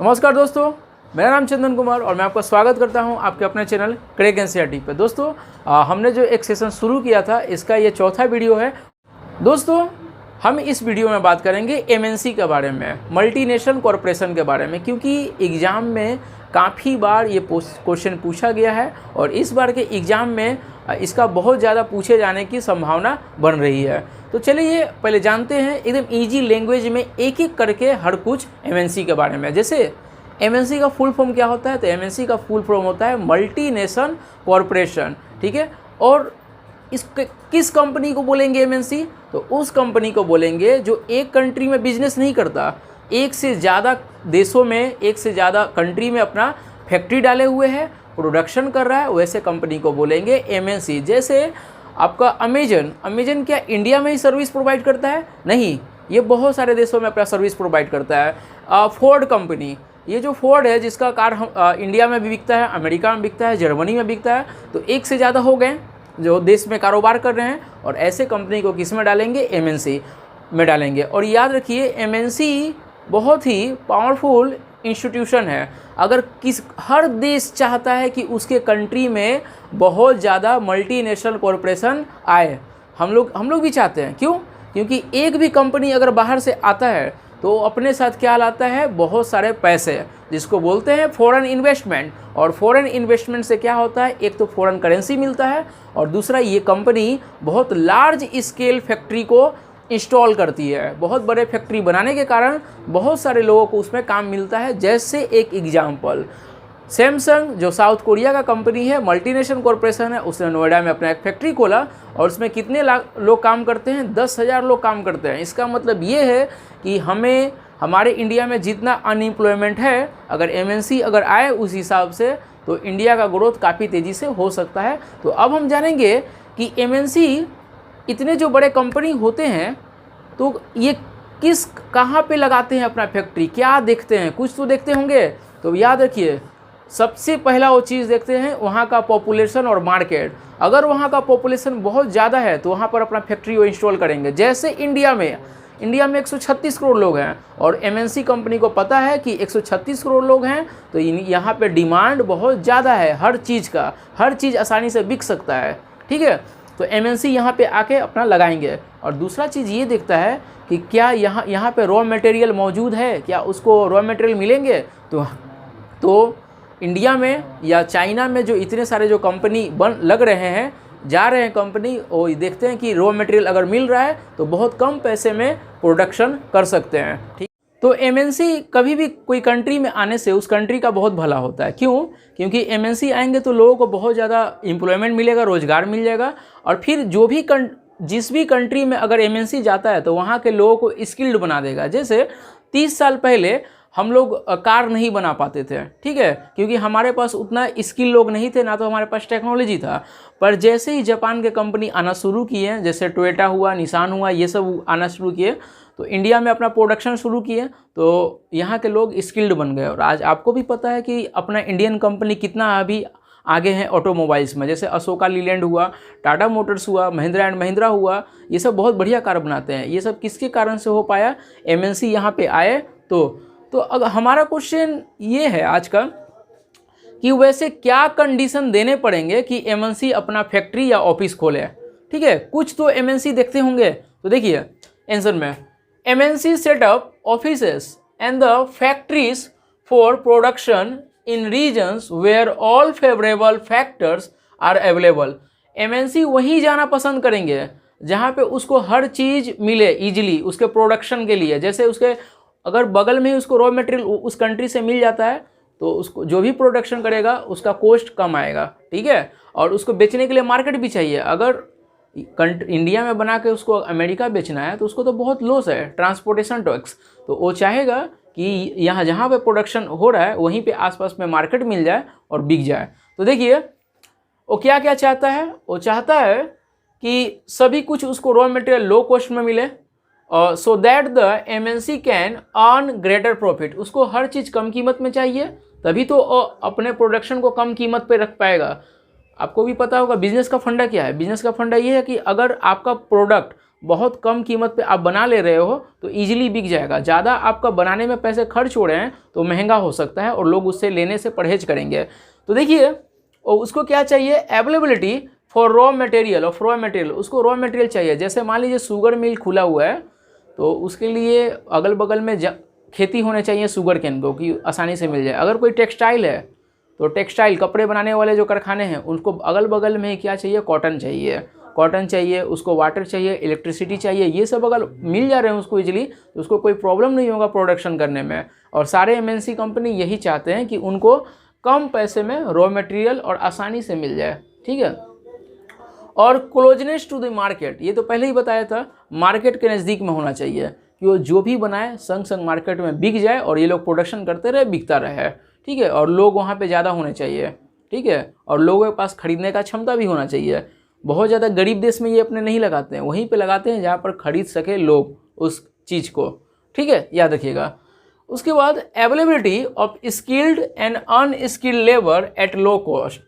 नमस्कार दोस्तों, मेरा नाम चंदन कुमार और मैं आपका स्वागत करता हूं आपके अपने चैनल क्रैक एनसीईआरटी पे। दोस्तों हमने जो एक सेशन शुरू किया था इसका ये चौथा वीडियो है। दोस्तों हम इस वीडियो में बात करेंगे एमएनसी के बारे में, मल्टीनेशनल कॉरपोरेशन के बारे में, क्योंकि एग्ज़ाम में काफ़ी बार ये क्वेश्चन पूछा गया है और इस बार के एग्ज़ाम में इसका बहुत ज़्यादा पूछे जाने की संभावना बन रही है। तो चलिए पहले जानते हैं एकदम ईजी लैंग्वेज में एक एक करके हर कुछ एमएनसी के बारे में। जैसे एमएनसी का फुल फॉर्म क्या होता है, तो एमएनसी का फुल फॉर्म होता है मल्टीनेशनल कॉरपोरेशन, ठीक है। और इस किस कंपनी को बोलेंगे एमएनसी, तो उस कंपनी को बोलेंगे जो एक कंट्री में बिजनेस नहीं करता, एक से ज़्यादा देशों में, एक से ज़्यादा कंट्री में अपना फैक्ट्री डाले हुए है, प्रोडक्शन कर रहा है, वैसे कंपनी को बोलेंगे एमएनसी। जैसे आपका अमेजन क्या इंडिया में ही सर्विस प्रोवाइड करता है? नहीं, ये बहुत सारे देशों में अपना सर्विस प्रोवाइड करता है। फोर्ड कंपनी, ये जो फोर्ड है जिसका कार इंडिया में भी बिकता है, अमेरिका में बिकता है, जर्मनी में बिकता है, तो एक से ज़्यादा हो गए जो देश में कारोबार कर रहे हैं। और ऐसे कंपनी को किस में डालेंगे? एमएनसी में डालेंगे। और याद रखिए एमएनसी बहुत ही पावरफुल इंस्टीट्यूशन है। अगर हर देश चाहता है कि उसके कंट्री में बहुत ज़्यादा मल्टीनेशनल कॉरपोरेशन आए, हम लोग भी चाहते हैं। क्यों? क्योंकि एक भी कंपनी अगर बाहर से आता है तो अपने साथ क्या लाता है? बहुत सारे पैसे, जिसको बोलते हैं फॉरेन इन्वेस्टमेंट। और फॉरेन इन्वेस्टमेंट से क्या होता है? एक तो फॉरेन करेंसी मिलता है और दूसरा ये कंपनी बहुत लार्ज स्केल फैक्ट्री को इंस्टॉल करती है। बहुत बड़े फैक्ट्री बनाने के कारण बहुत सारे लोगों को उसमें काम मिलता है। जैसे एक एग्जाम्पल, सैमसंग जो साउथ कोरिया का कंपनी है, मल्टीनेशनल कॉरपोरेशन है, उसने नोएडा में अपना एक फैक्ट्री खोला और उसमें कितने लोग काम करते हैं? 10,000 लोग काम करते हैं। इसका मतलब ये है कि हमारे इंडिया में जितना अनएम्प्लॉयमेंट है, अगर एमएनसी अगर आए उस हिसाब से, तो इंडिया का ग्रोथ काफ़ी तेज़ी से हो सकता है। तो अब हम जानेंगे कि एमएनसी इतने जो बड़े कंपनी होते हैं तो ये कहाँ पे लगाते हैं अपना फैक्ट्री, क्या देखते हैं? कुछ तो देखते होंगे। तो याद रखिए, सबसे पहला वो चीज़ देखते हैं वहाँ का पॉपुलेशन और मार्केट। अगर वहाँ का पॉपुलेशन बहुत ज़्यादा है तो वहाँ पर अपना फैक्ट्री वो इंस्टॉल करेंगे। जैसे इंडिया में 136 करोड़ लोग हैं और एमएनसी कंपनी को पता है कि 136 करोड़ लोग हैं, तो यहाँ पे डिमांड बहुत ज़्यादा है हर चीज़ का, हर चीज़ आसानी से बिक सकता है, ठीक है। तो एमएनसी यहाँ पे आके अपना लगाएंगे। और दूसरा चीज़ ये देखता है कि क्या यहाँ पे रॉ मटेरियल मौजूद है, क्या उसको रॉ मटेरियल मिलेंगे। तो इंडिया में या चाइना में जो इतने सारे जो कंपनी लग रहे हैं, जा रहे हैं कंपनी, और देखते हैं कि रॉ मटेरियल अगर मिल रहा है तो बहुत कम पैसे में प्रोडक्शन कर सकते हैं, ठीक। तो एमएनसी कभी भी कोई कंट्री में आने से उस कंट्री का बहुत भला होता है। क्यों? क्योंकि एमएनसी आएंगे तो लोगों को बहुत ज़्यादा एम्प्लॉयमेंट मिलेगा, रोज़गार मिल जाएगा। और फिर जिस भी कंट्री में अगर एमएनसी जाता है तो वहाँ के लोगों को स्किल्ड बना देगा। जैसे 30 साल पहले हम लोग कार नहीं बना पाते थे, ठीक है, क्योंकि हमारे पास उतना स्किल लोग नहीं थे, ना तो हमारे पास टेक्नोलॉजी था। पर जैसे ही जापान के कंपनी आना शुरू किए, जैसे टोयोटा हुआ, निसान हुआ, ये सब आना शुरू किए, तो इंडिया में अपना प्रोडक्शन शुरू किए, तो यहाँ के लोग स्किल्ड बन गए। और आज आपको भी पता है कि अपना इंडियन कंपनी कितना अभी आगे हैं ऑटोमोबाइल्स में। जैसे अशोका लीलैंड हुआ, टाटा मोटर्स हुआ, महिंद्रा एंड महिंद्रा हुआ, ये सब बहुत बढ़िया कार बनाते हैं। ये सब किसके कारण से हो पाया? एमएनसी यहाँ पे आए। तो अगर हमारा क्वेश्चन ये है आज का कि वैसे क्या कंडीशन देने पड़ेंगे कि एमएनसी अपना फैक्ट्री या ऑफिस खोले, ठीक है। कुछ तो एमएनसी देखते होंगे, तो देखिए आंसर में, MNC set up offices and the factories for production in regions where all favourable factors are available. MNC वहीं जाना पसंद करेंगे जहाँ पे उसको हर चीज़ मिले इजीली उसके प्रोडक्शन के लिए। जैसे उसके अगर बगल में ही उसको रॉ मटेरियल उस कंट्री से मिल जाता है तो उसको जो भी प्रोडक्शन करेगा उसका कॉस्ट कम आएगा, ठीक है। और उसको बेचने के लिए मार्केट भी चाहिए। अगर इंडिया में बना के उसको अमेरिका बेचना है तो उसको तो बहुत लॉस है, ट्रांसपोर्टेशन टैक्स। तो वो चाहेगा कि यहाँ जहाँ पे प्रोडक्शन हो रहा है वहीं पे आसपास में मार्केट मिल जाए और बिक जाए। तो देखिए वो क्या क्या चाहता है, वो चाहता है कि सभी कुछ उसको रॉ मटेरियल लो कॉस्ट में मिले, so that the MNC can earn greater profit. उसको हर चीज़ कम कीमत में चाहिए, तभी तो अपने प्रोडक्शन को कम कीमत पे रख पाएगा। आपको भी पता होगा बिजनेस का फंडा क्या है। बिजनेस का फंडा ये है कि अगर आपका प्रोडक्ट बहुत कम कीमत पे आप बना ले रहे हो तो ईजिली बिक जाएगा। ज़्यादा आपका बनाने में पैसे खर्च हो रहे हैं तो महंगा हो सकता है और लोग उससे लेने से परहेज करेंगे। तो देखिए उसको क्या चाहिए, availability for raw material, of raw material, उसको रॉ मटेरियल चाहिए। जैसे मान लीजिए शुगर मिल खुला हुआ है तो उसके लिए अगल बगल में खेती होने चाहिए शुगर केन को कि आसानी से मिल जाए। अगर कोई टेक्सटाइल है तो टेक्सटाइल कपड़े बनाने वाले जो कारखाने हैं उनको अगल बगल में क्या चाहिए, कॉटन चाहिए, कॉटन चाहिए, उसको वाटर चाहिए, इलेक्ट्रिसिटी चाहिए। ये सब अगर मिल जा रहे हैं उसको इजीली तो उसको कोई प्रॉब्लम नहीं होगा प्रोडक्शन करने में। और सारे एमएनसी कंपनी यही चाहते हैं कि उनको कम पैसे में रॉ मटेरियल और आसानी से मिल जाए, ठीक है। और क्लोजनेस टू द मार्केट, ये तो पहले ही बताया था, मार्केट के नज़दीक में होना चाहिए कि वो जो भी बनाए संग संग मार्केट में बिक जाए और ये लोग प्रोडक्शन करते रहे, बिकता रहे, ठीक है। और लोग वहाँ पे ज़्यादा होने चाहिए, ठीक है। और लोगों के पास खरीदने का क्षमता भी होना चाहिए। बहुत ज़्यादा गरीब देश में ये अपने नहीं लगाते हैं, वहीं पे लगाते हैं जहाँ पर खरीद सके लोग उस चीज़ को, ठीक है, याद रखिएगा। उसके बाद availability of skilled and unskilled labour at low cost.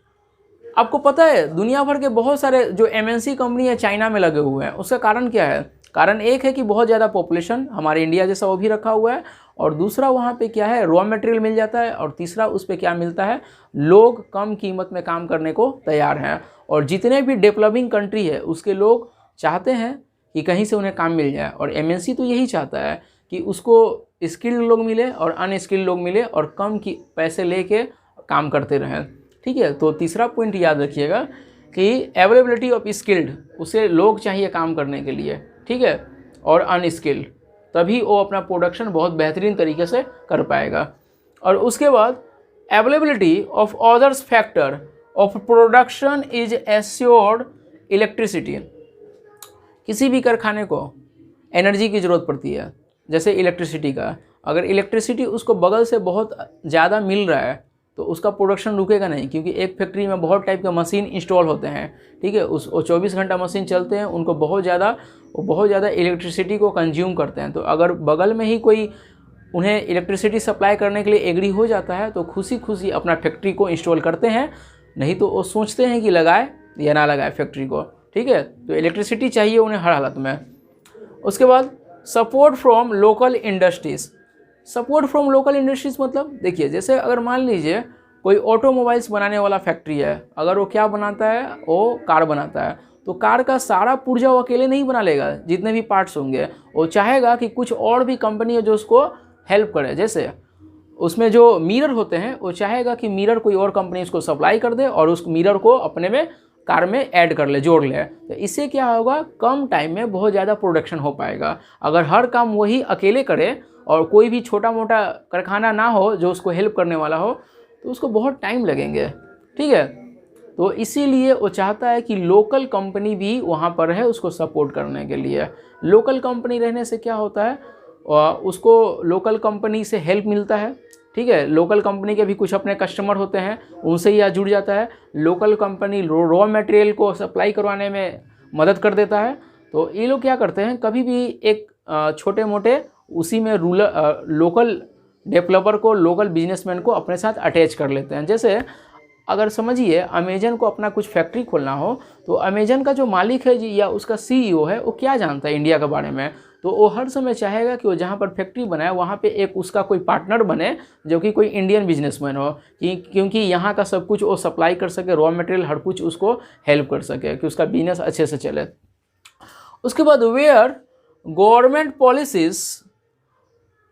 आपको पता है दुनिया भर के बहुत सारे जो एमएनसी कंपनी है चाइना में लगे हुए हैं, उसका कारण क्या है? कारण एक है कि बहुत ज़्यादा पॉपुलेशन हमारे इंडिया जैसा वो भी रखा हुआ है, और दूसरा वहाँ पे क्या है, रॉ मटेरियल मिल जाता है, और तीसरा उस पर क्या मिलता है, लोग कम कीमत में काम करने को तैयार हैं। और जितने भी डेवलपिंग कंट्री है उसके लोग चाहते हैं कि कहीं से उन्हें काम मिल जाए, और एमएनसी तो यही चाहता है कि उसको स्किल्ड लोग मिले और अनस्किल्ड लोग मिले और कम की पैसे लेके काम करते रहें, ठीक है। तो तीसरा पॉइंट याद रखिएगा कि अवेलेबिलिटी ऑफ स्किल्ड, उसे लोग चाहिए काम करने के लिए, ठीक है, और अनस्किल्ड, तभी वो अपना प्रोडक्शन बहुत बेहतरीन तरीके से कर पाएगा। और उसके बाद availability of others factor of production is assured electricity. किसी भी कारखाने को एनर्जी की ज़रूरत पड़ती है, जैसे इलेक्ट्रिसिटी का। अगर इलेक्ट्रिसिटी उसको बगल से बहुत ज़्यादा मिल रहा है तो उसका प्रोडक्शन रुकेगा नहीं, क्योंकि एक फैक्ट्री में बहुत टाइप के मशीन इंस्टॉल होते हैं, ठीक है। वो 24 घंटा मशीन चलते हैं, उनको बहुत ज़्यादा इलेक्ट्रिसिटी को कंज्यूम करते हैं। तो अगर बगल में ही कोई उन्हें इलेक्ट्रिसिटी सप्लाई करने के लिए एग्री हो जाता है तो खुशी खुशी अपना फैक्ट्री को इंस्टॉल करते हैं, नहीं तो वो सोचते हैं कि लगाए या ना लगाए फैक्ट्री को, ठीक है। तो इलेक्ट्रिसिटी चाहिए उन्हें हर हालत में। उसके बाद support from local industries. Support from local industries मतलब देखिए, जैसे अगर मान लीजिए कोई ऑटोमोबाइल्स बनाने वाला फैक्ट्री है, अगर वो क्या बनाता है, वो कार बनाता है, तो कार का सारा पुर्जा वो अकेले नहीं बना लेगा, जितने भी पार्ट्स होंगे वो चाहेगा कि कुछ और भी कंपनी है जो उसको हेल्प करे। जैसे उसमें जो मिरर होते हैं वो चाहेगा कि मिरर कोई और कंपनी उसको सप्लाई कर दे और उस मिरर को अपने में कार में ऐड कर ले, जोड़ ले। तो इससे क्या होगा, कम टाइम में बहुत ज़्यादा प्रोडक्शन हो पाएगा। अगर हर काम वही अकेले करे और कोई भी छोटा मोटा कारखाना ना हो जो उसको हेल्प करने वाला हो, तो उसको बहुत टाइम लगेंगे, ठीक है। तो इसीलिए वो चाहता है कि लोकल कंपनी भी वहाँ पर है उसको सपोर्ट करने के लिए। लोकल कंपनी रहने से क्या होता है, उसको लोकल कंपनी से हेल्प मिलता है, ठीक है। लोकल कंपनी के भी कुछ अपने कस्टमर होते हैं, उनसे यह जुड़ जाता है। लोकल कंपनी रॉ मटेरियल को सप्लाई करवाने में मदद कर देता है। तो ये लोग क्या करते हैं, कभी भी एक छोटे मोटे उसी में लोकल डेवलपर को, लोकल बिजनेसमैन को अपने साथ अटैच कर लेते हैं। जैसे अगर समझिए अमेजन को अपना कुछ फैक्ट्री खोलना हो, तो अमेजन का जो मालिक है जी या उसका सीईओ है, वो क्या जानता है इंडिया के बारे में, तो वो हर समय चाहेगा कि वो जहाँ पर फैक्ट्री बनाए वहाँ पे एक उसका कोई पार्टनर बने जो कि कोई इंडियन बिजनेसमैन हो, क्योंकि यहाँ का सब कुछ वो सप्लाई कर सके, रॉ मटेरियल हर कुछ उसको हेल्प कर सके कि उसका बिजनेस अच्छे से चले। उसके बाद where government policies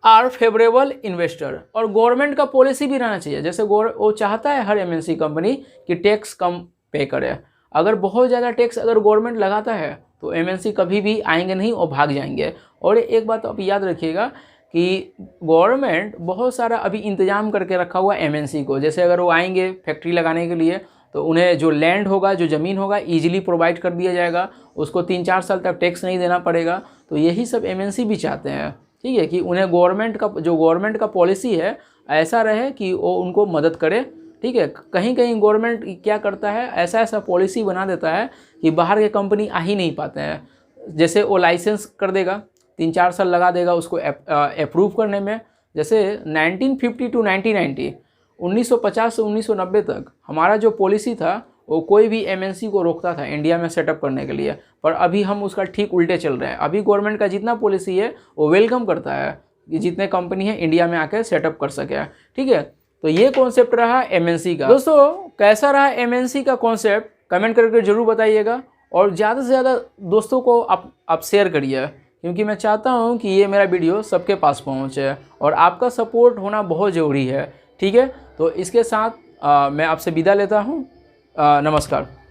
are favourable investor, और गवर्नमेंट का पॉलिसी भी रहना चाहिए। जैसे वो चाहता है हर एमएनसी कंपनी कि टैक्स कम पे करे। अगर बहुत ज़्यादा टैक्स अगर गवर्नमेंट लगाता है तो एमएनसी कभी भी आएंगे नहीं और भाग जाएंगे। और एक बात आप याद रखिएगा कि गवर्नमेंट बहुत सारा अभी इंतजाम करके रखा हुआ है एमएनसी को। जैसे अगर वो आएंगे फैक्ट्री लगाने के लिए तो उन्हें जो लैंड होगा, जो ज़मीन होगा, ईजिली प्रोवाइड कर दिया जाएगा, उसको 3-4 साल तक टैक्स नहीं देना पड़ेगा। तो यही सब एमएनसी भी चाहते हैं, ठीक है, कि उन्हें गवर्नमेंट का पॉलिसी है ऐसा रहे कि वो उनको मदद करे, ठीक है। कहीं कहीं गवर्नमेंट क्या करता है, ऐसा पॉलिसी बना देता है कि बाहर के कंपनी आ ही नहीं पाते हैं। जैसे वो लाइसेंस कर देगा, 3-4 साल लगा देगा उसको अप्रूव करने में। जैसे 1950 टू 1990, 1950 से 1990 तक हमारा जो पॉलिसी था वो कोई भी एमएनसी को रोकता था इंडिया में सेटअप करने के लिए, पर अभी हम उसका ठीक उल्टे चल रहे हैं। अभी गवर्नमेंट का जितना पॉलिसी है वो वेलकम करता है कि जितने कंपनी है इंडिया में आके सेटअप कर सके। ठीक है, तो ये कॉन्सेप्ट रहा एमएनसी का। दोस्तों कैसा रहा एमएनसी का कॉन्सेप्ट कमेंट करके ज़रूर बताइएगा, और ज़्यादा से ज़्यादा दोस्तों को आप शेयर करिए, क्योंकि मैं चाहता हूँ कि ये मेरा वीडियो सबके पास पहुँचे और आपका सपोर्ट होना बहुत ज़रूरी है। ठीक है, तो इसके साथ मैं आपसे विदा लेता हूँ। नमस्कार।